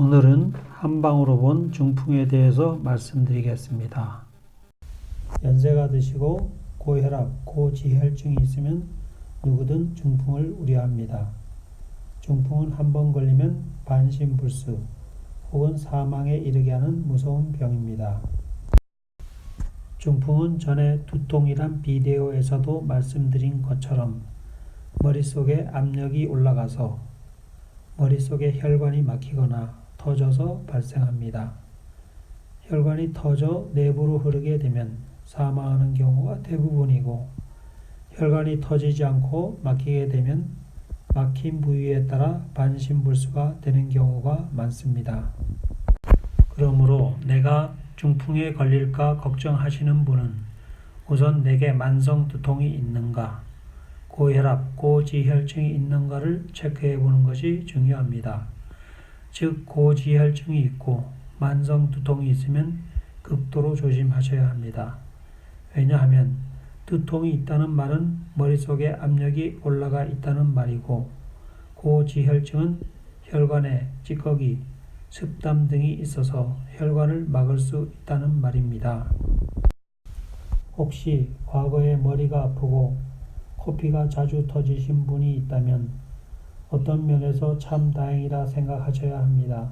오늘은 한방으로 본 중풍에 대해서 말씀드리겠습니다. 연세가 드시고 고혈압, 고지혈증이 있으면 누구든 중풍을 우려합니다. 중풍은 한 번 걸리면 반신불수 혹은 사망에 이르게 하는 무서운 병입니다. 중풍은 전에 두통이란 비디오에서도 말씀드린 것처럼 머릿속에 압력이 올라가서 머릿속에 혈관이 막히거나 터져서 발생합니다. 혈관이 터져 내부로 흐르게 되면 사망하는 경우가 대부분이고, 혈관이 터지지 않고 막히게 되면 막힌 부위에 따라 반신불수가 되는 경우가 많습니다. 그러므로 내가 중풍에 걸릴까 걱정하시는 분은 우선 내게 만성 두통이 있는가, 고혈압, 고지혈증이 있는가를 체크해 보는 것이 중요합니다. 즉, 고지혈증이 있고 만성 두통이 있으면 극도로 조심하셔야 합니다. 왜냐하면 두통이 있다는 말은 머릿속에 압력이 올라가 있다는 말이고, 고지혈증은 혈관에 찌꺼기, 습담 등이 있어서 혈관을 막을 수 있다는 말입니다. 혹시 과거에 머리가 아프고 코피가 자주 터지신 분이 있다면 어떤 면에서 참 다행이라 생각하셔야 합니다.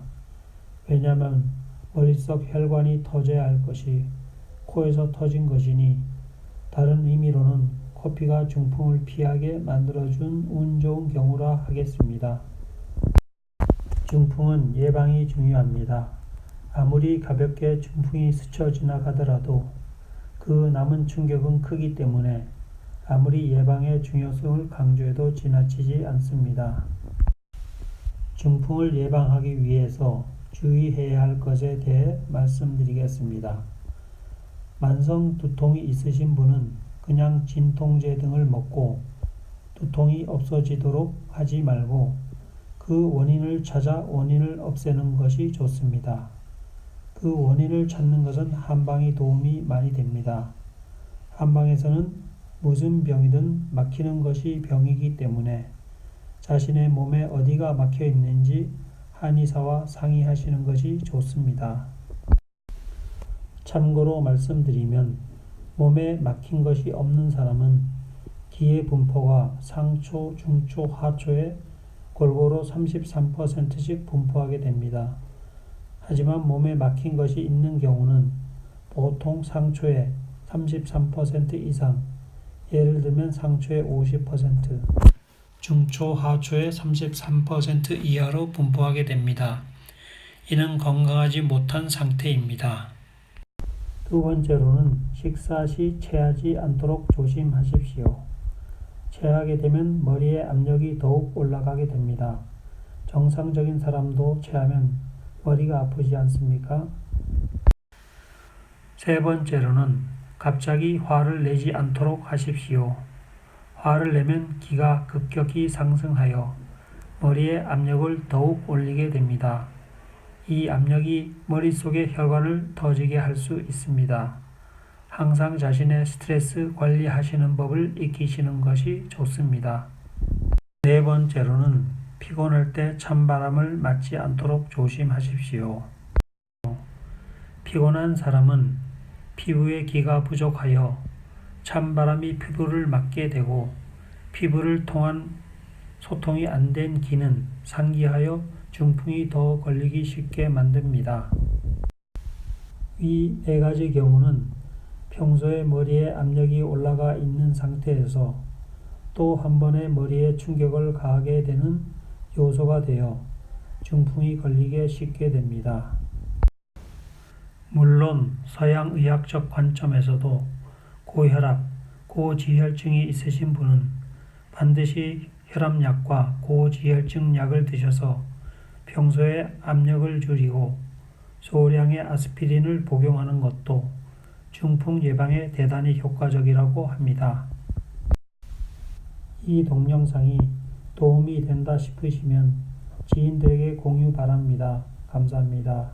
왜냐하면 머릿속 혈관이 터져야 할 것이 코에서 터진 것이니, 다른 의미로는 코피가 중풍을 피하게 만들어준 운 좋은 경우라 하겠습니다. 중풍은 예방이 중요합니다. 아무리 가볍게 중풍이 스쳐 지나가더라도 그 남은 충격은 크기 때문에 아무리 예방의 중요성을 강조해도 지나치지 않습니다. 중풍을 예방하기 위해서 주의해야 할 것에 대해 말씀드리겠습니다. 만성 두통이 있으신 분은 그냥 진통제 등을 먹고 두통이 없어지도록 하지 말고 그 원인을 찾아 원인을 없애는 것이 좋습니다. 그 원인을 찾는 것은 한방이 도움이 많이 됩니다. 한방에서는 무슨 병이든 막히는 것이 병이기 때문에 자신의 몸에 어디가 막혀 있는지 한의사와 상의하시는 것이 좋습니다. 참고로 말씀드리면, 몸에 막힌 것이 없는 사람은 기의 분포가 상초, 중초, 하초에 골고루 33%씩 분포하게 됩니다. 하지만 몸에 막힌 것이 있는 경우는 보통 상초에 33% 이상, 예를 들면 상초의 50%, 중초, 하초의 33% 이하로 분포하게 됩니다. 이는 건강하지 못한 상태입니다. 두 번째로는 식사 시 체하지 않도록 조심하십시오. 체하게 되면 머리에 압력이 더욱 올라가게 됩니다. 정상적인 사람도 체하면 머리가 아프지 않습니까? 세 번째로는 갑자기 화를 내지 않도록 하십시오. 화를 내면 기가 급격히 상승하여 머리에 압력을 더욱 올리게 됩니다. 이 압력이 머릿속의 혈관을 터지게 할 수 있습니다. 항상 자신의 스트레스 관리하시는 법을 익히시는 것이 좋습니다. 네 번째로는 피곤할 때 찬바람을 맞지 않도록 조심하십시오. 피곤한 사람은 피부의 기가 부족하여 찬바람이 피부를 맞게 되고, 피부를 통한 소통이 안 된 기는 상기하여 중풍이 더 걸리기 쉽게 만듭니다. 이 네 가지 경우는 평소에 머리에 압력이 올라가 있는 상태에서 또 한 번의 머리에 충격을 가하게 되는 요소가 되어 중풍이 걸리게 쉽게 됩니다. 물론 서양의학적 관점에서도 고혈압, 고지혈증이 있으신 분은 반드시 혈압약과 고지혈증 약을 드셔서 평소에 압력을 줄이고 소량의 아스피린을 복용하는 것도 중풍 예방에 대단히 효과적이라고 합니다. 이 동영상이 도움이 된다 싶으시면 지인들에게 공유 바랍니다. 감사합니다.